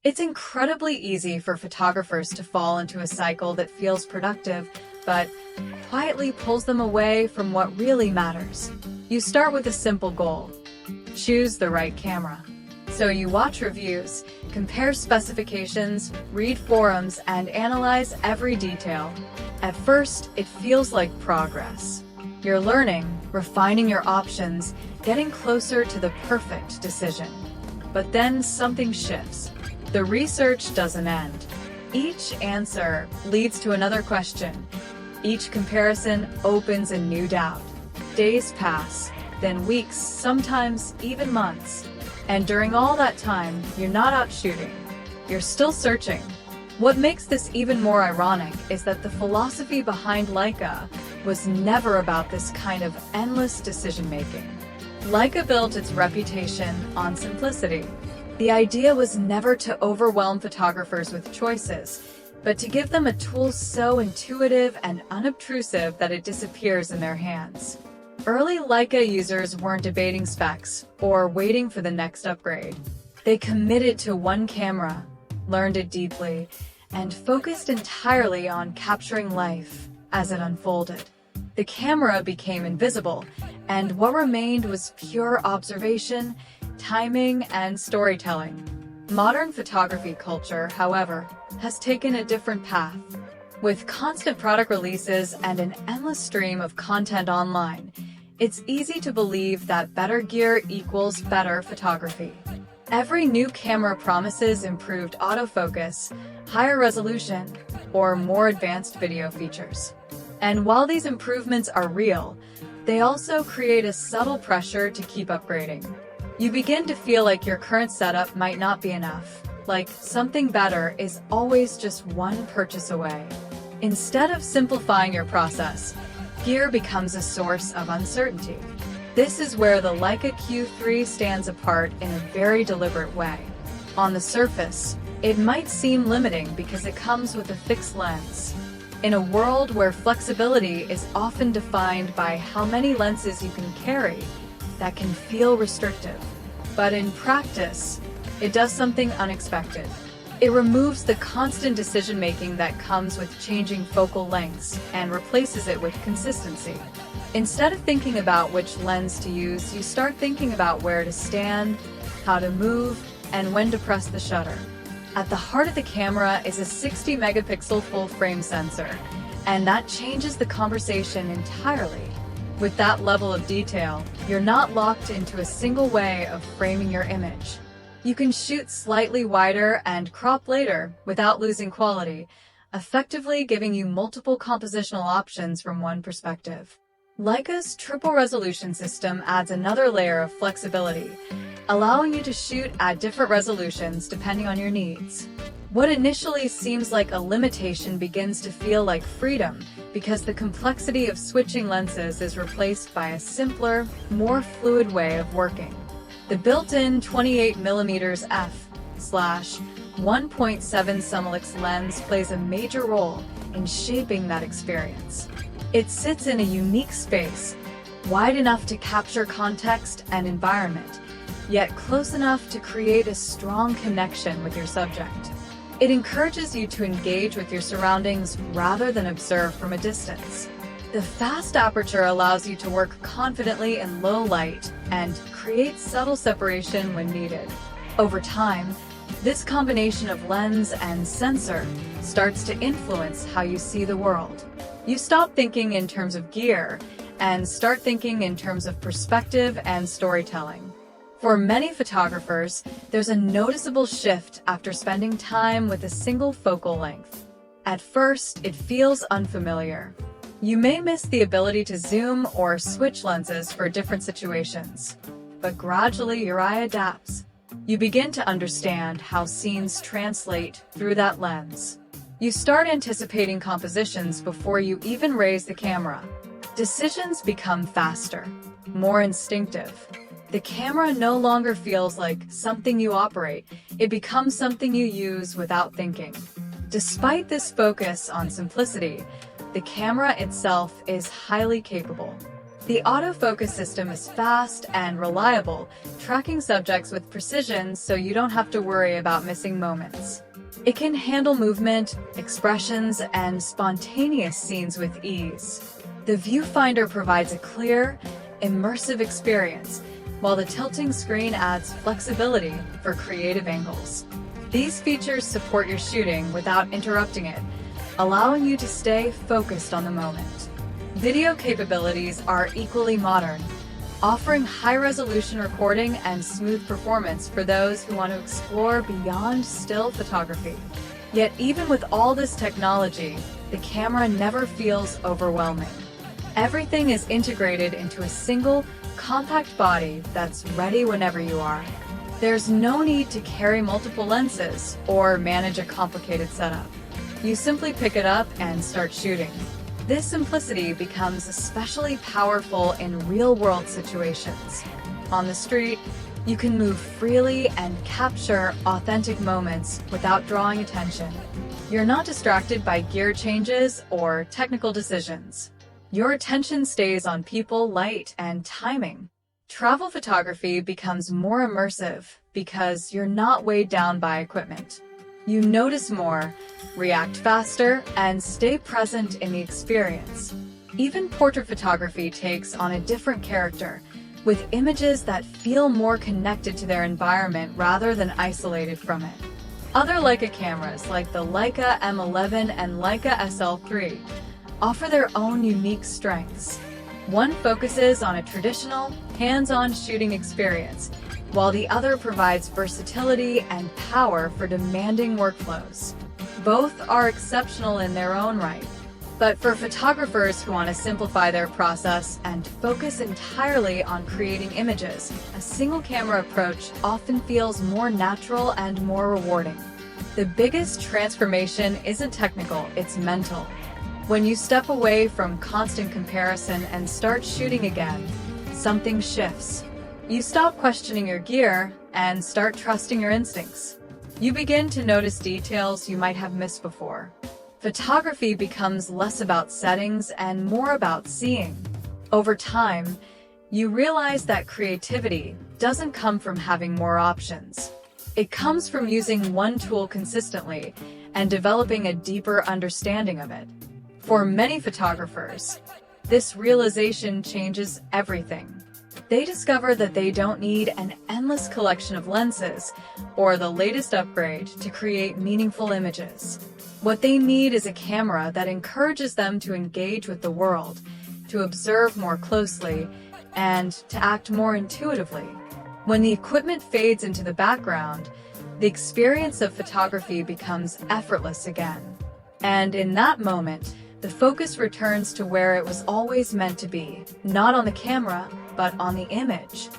It's incredibly easy for photographers to fall into a cycle that feels productive, but quietly pulls them away from what really matters. You start with a simple goal: choose the right camera. So you watch reviews, compare specifications, read forums, and analyze every detail. At first, it feels like progress. You're learning, refining your options, getting closer to the perfect decision. But then something shifts. The research doesn't end. Each answer leads to another question. Each comparison opens a new doubt. Days pass, then weeks, sometimes even months. And during all that time, you're not out shooting. You're still searching. What makes this even more ironic is that the philosophy behind Leica was never about this kind of endless decision-making. Leica built its reputation on simplicity. The idea was never to overwhelm photographers with choices, but to give them a tool so intuitive and unobtrusive that it disappears in their hands. Early Leica users weren't debating specs or waiting for the next upgrade. They committed to one camera, learned it deeply, and focused entirely on capturing life as it unfolded. The camera became invisible, and what remained was pure observation, timing, and storytelling. Modern photography culture, however, has taken a different path. With constant product releases and an endless stream of content online, it's easy to believe that better gear equals better photography. Every new camera promises improved autofocus, higher resolution, or more advanced video features. And while these improvements are real, they also create a subtle pressure to keep upgrading. You begin to feel like your current setup might not be enough, like something better is always just one purchase away. Instead of simplifying your process, gear becomes a source of uncertainty. This is where the Leica Q3 stands apart in a very deliberate way. On the surface, it might seem limiting because it comes with a fixed lens. In a world where flexibility is often defined by how many lenses you can carry, that can feel restrictive. But in practice, it does something unexpected. It removes the constant decision-making that comes with changing focal lengths and replaces it with consistency. Instead of thinking about which lens to use, you start thinking about where to stand, how to move, and when to press the shutter. At the heart of the camera is a 60-megapixel full-frame sensor, and that changes the conversation entirely. With that level of detail, you're not locked into a single way of framing your image. You can shoot slightly wider and crop later without losing quality, effectively giving you multiple compositional options from one perspective. Leica's triple resolution system adds another layer of flexibility, allowing you to shoot at different resolutions depending on your needs. What initially seems like a limitation begins to feel like freedom because the complexity of switching lenses is replaced by a simpler, more fluid way of working. The built-in 28mm f/1.7 Summilux lens plays a major role in shaping that experience. It sits in a unique space, wide enough to capture context and environment, yet close enough to create a strong connection with your subject. It encourages you to engage with your surroundings rather than observe from a distance. The fast aperture allows you to work confidently in low light and create subtle separation when needed. Over time, this combination of lens and sensor starts to influence how you see the world. You stop thinking in terms of gear and start thinking in terms of perspective and storytelling. For many photographers, there's a noticeable shift after spending time with a single focal length. At first, it feels unfamiliar. You may miss the ability to zoom or switch lenses for different situations. But gradually, your eye adapts. You begin to understand how scenes translate through that lens. You start anticipating compositions before you even raise the camera. Decisions become faster, more instinctive. The camera no longer feels like something you operate, it becomes something you use without thinking. Despite this focus on simplicity, the camera itself is highly capable. The autofocus system is fast and reliable, tracking subjects with precision so you don't have to worry about missing moments. It can handle movement, expressions, and spontaneous scenes with ease. The viewfinder provides a clear, immersive experience, while the tilting screen adds flexibility for creative angles. These features support your shooting without interrupting it, allowing you to stay focused on the moment. Video capabilities are equally modern, offering high-resolution recording and smooth performance for those who want to explore beyond still photography. Yet even with all this technology, the camera never feels overwhelming. Everything is integrated into a single, compact body that's ready whenever you are. There's no need to carry multiple lenses or manage a complicated setup. You simply pick it up and start shooting. This simplicity becomes especially powerful in real-world situations. On the street, you can move freely and capture authentic moments without drawing attention. You're not distracted by gear changes or technical decisions. Your attention stays on people, light, and timing. Travel photography becomes more immersive because you're not weighed down by equipment. You notice more, react faster, and stay present in the experience. Even portrait photography takes on a different character, with images that feel more connected to their environment rather than isolated from it. Other Leica cameras like the Leica M11 and Leica SL3 offer their own unique strengths. One focuses on a traditional, hands-on shooting experience, while the other provides versatility and power for demanding workflows. Both are exceptional in their own right, but for photographers who want to simplify their process and focus entirely on creating images, a single camera approach often feels more natural and more rewarding. The biggest transformation isn't technical, it's mental. When you step away from constant comparison and start shooting again, something shifts. You stop questioning your gear and start trusting your instincts. You begin to notice details you might have missed before. Photography becomes less about settings and more about seeing. Over time, you realize that creativity doesn't come from having more options. It comes from using one tool consistently and developing a deeper understanding of it. For many photographers, this realization changes everything. They discover that they don't need an endless collection of lenses or the latest upgrade to create meaningful images. What they need is a camera that encourages them to engage with the world, to observe more closely, and to act more intuitively. When the equipment fades into the background, the experience of photography becomes effortless again. And in that moment, the focus returns to where it was always meant to be, not on the camera, but on the image.